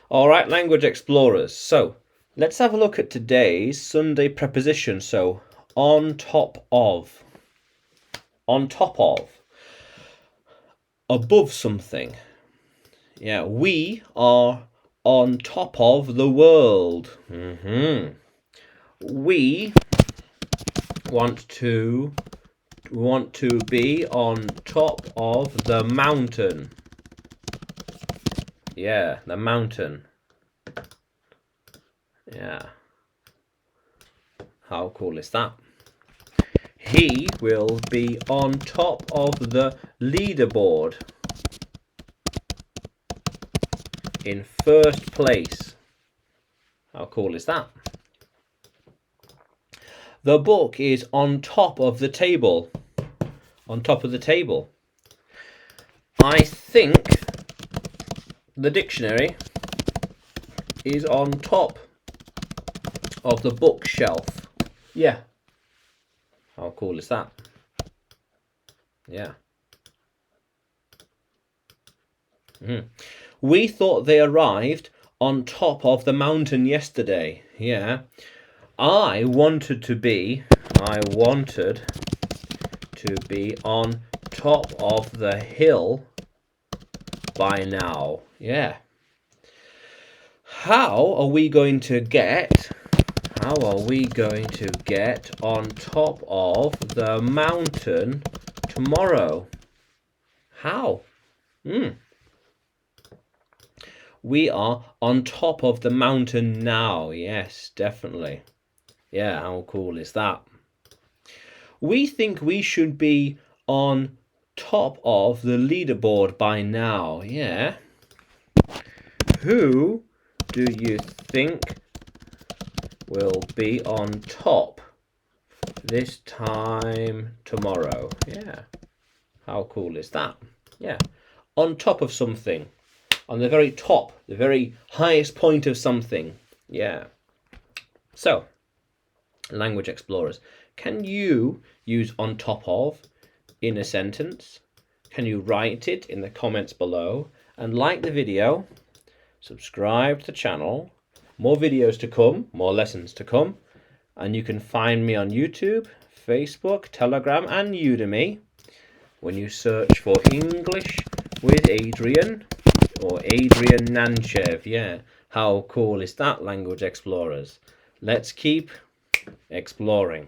All right, language explorers. So let's have a look at today's Sunday preposition. So on top of, above something. Yeah, we are on top of the world. We want to be on top of the mountain. Yeah, the mountain. Yeah. How cool is that? He will be on top of the leaderboard. In first place. How cool is that? The book is on top of the table. On top of the table. I think the dictionary is on top of the bookshelf. Yeah. How cool is that? Yeah. We thought they arrived on top of the mountain yesterday. Yeah. I wanted to be on top of the hill by now. Yeah. How are we going to get on top of the mountain tomorrow? How? We are on top of the mountain now. Yes, definitely. Yeah, how cool is that? We think we should be on top of the leaderboard by now. Yeah. Who do you think will be on top this time tomorrow? Yeah. How cool is that? Yeah. On top of something. On the very top, the very highest point of something. Yeah. So, language explorers, can you use on top of in a sentence? Can you write it in the comments below? And like the video, subscribe to the channel. More videos to come, more lessons to come. And you can find me on YouTube, Facebook, Telegram, and Udemy when you search for English with Adrian or Adrian Nanchev. Yeah, how cool is that, language explorers? Let's keep exploring.